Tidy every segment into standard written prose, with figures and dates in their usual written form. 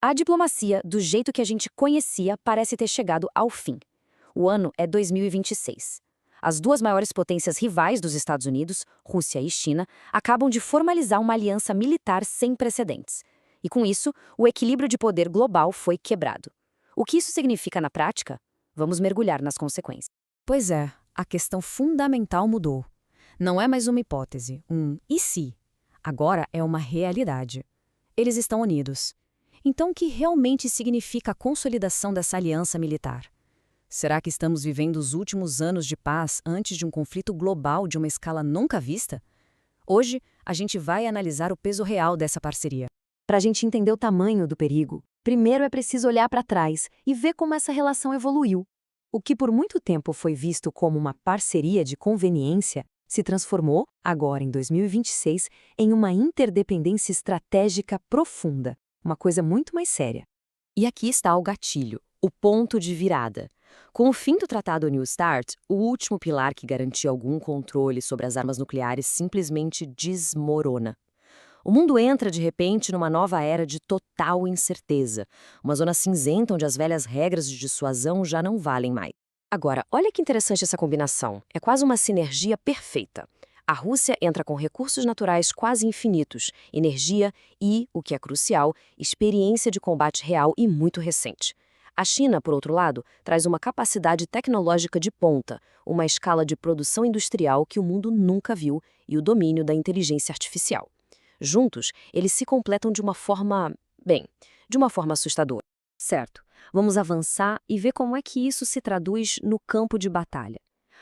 A diplomacia, do jeito que a gente conhecia, parece ter chegado ao fim. O ano é 2026. As duas maiores potências rivais dos Estados Unidos, Rússia e China, acabam de formalizar uma aliança militar sem precedentes. E com isso, o equilíbrio de poder global foi quebrado. O que isso significa na prática? Vamos mergulhar nas consequências. Pois é, a questão fundamental mudou. Não é mais uma hipótese, e se? Agora é uma realidade. Eles estão unidos. Então, o que realmente significa a consolidação dessa aliança militar? Será que estamos vivendo os últimos anos de paz antes de um conflito global de uma escala nunca vista? Hoje, a gente vai analisar o peso real dessa parceria. Para a gente entender o tamanho do perigo, primeiro é preciso olhar para trás e ver como essa relação evoluiu. O que por muito tempo foi visto como uma parceria de conveniência se transformou, agora em 2026, em uma interdependência estratégica profunda, uma coisa muito mais séria. E aqui está o gatilho, o ponto de virada. Com o fim do Tratado New START, o último pilar que garantia algum controle sobre as armas nucleares simplesmente desmorona. O mundo entra, de repente, numa nova era de total incerteza, uma zona cinzenta onde as velhas regras de dissuasão já não valem mais. Agora, olha que interessante essa combinação. É quase uma sinergia perfeita. A Rússia entra com recursos naturais quase infinitos, energia e, o que é crucial, experiência de combate real e muito recente. A China, por outro lado, traz uma capacidade tecnológica de ponta, uma escala de produção industrial que o mundo nunca viu e o domínio da inteligência artificial. Juntos, eles se completam de uma forma assustadora. Certo, vamos avançar e ver como é que isso se traduz no campo de batalha.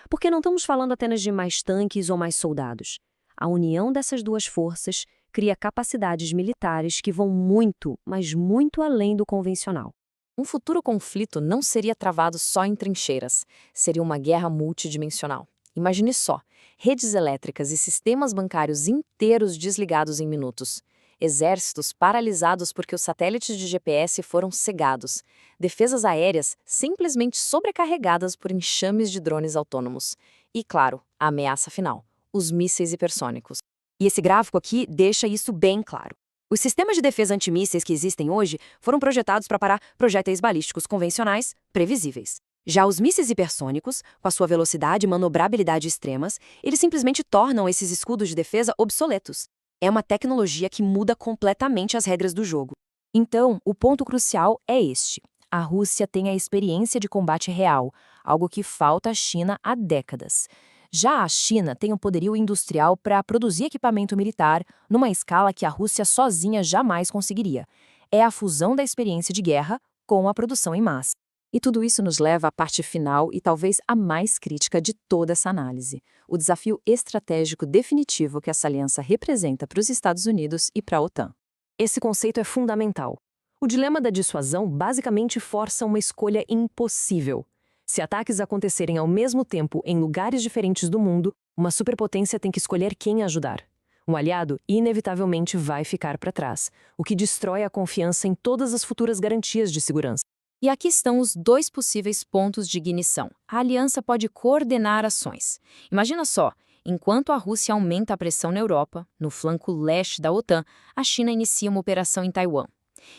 Porque não estamos falando apenas de mais tanques ou mais soldados. A união dessas duas forças cria capacidades militares que vão muito, mas muito além do convencional. Um futuro conflito não seria travado só em trincheiras, seria uma guerra multidimensional. Imagine só, redes elétricas e sistemas bancários inteiros desligados em minutos. Exércitos paralisados porque os satélites de GPS foram cegados. Defesas aéreas simplesmente sobrecarregadas por enxames de drones autônomos. E, claro, a ameaça final, os mísseis hipersônicos. E esse gráfico aqui deixa isso bem claro. Os sistemas de defesa antimísseis que existem hoje foram projetados para parar projéteis balísticos convencionais previsíveis. Já os mísseis hipersônicos, com a sua velocidade e manobrabilidade extremas, eles simplesmente tornam esses escudos de defesa obsoletos. É uma tecnologia que muda completamente as regras do jogo. Então, o ponto crucial é este. A Rússia tem a experiência de combate real, algo que falta à China há décadas. Já a China tem o poderio industrial para produzir equipamento militar numa escala que a Rússia sozinha jamais conseguiria. É a fusão da experiência de guerra com a produção em massa. E tudo isso nos leva à parte final e talvez a mais crítica de toda essa análise, o desafio estratégico definitivo que essa aliança representa para os Estados Unidos e para a OTAN. Esse conceito é fundamental. O dilema da dissuasão basicamente força uma escolha impossível. Se ataques acontecerem ao mesmo tempo em lugares diferentes do mundo, uma superpotência tem que escolher quem ajudar. Um aliado inevitavelmente vai ficar para trás, o que destrói a confiança em todas as futuras garantias de segurança. E aqui estão os dois possíveis pontos de ignição. A aliança pode coordenar ações. Imagina só, enquanto a Rússia aumenta a pressão na Europa, no flanco leste da OTAN, a China inicia uma operação em Taiwan.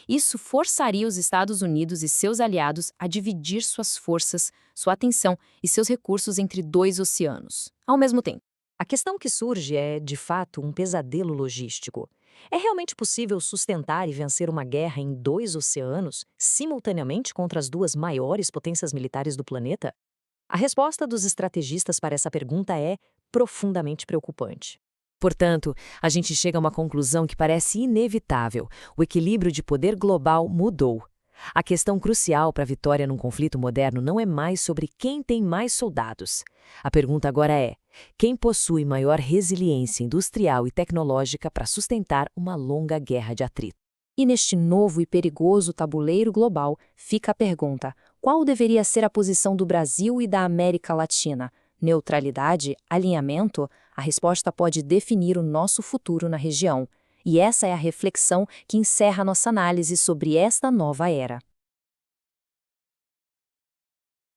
Isso forçaria os Estados Unidos e seus aliados a dividir suas forças, sua atenção e seus recursos entre dois oceanos, ao mesmo tempo. A questão que surge é, de fato, um pesadelo logístico. É realmente possível sustentar e vencer uma guerra em dois oceanos, simultaneamente contra as duas maiores potências militares do planeta? A resposta dos estrategistas para essa pergunta é profundamente preocupante. Portanto, a gente chega a uma conclusão que parece inevitável. O equilíbrio de poder global mudou. A questão crucial para a vitória num conflito moderno não é mais sobre quem tem mais soldados. A pergunta agora é: quem possui maior resiliência industrial e tecnológica para sustentar uma longa guerra de atrito? E neste novo e perigoso tabuleiro global, fica a pergunta: qual deveria ser a posição do Brasil e da América Latina? Neutralidade? Alinhamento? A resposta pode definir o nosso futuro na região. E essa é a reflexão que encerra nossa análise sobre esta nova era.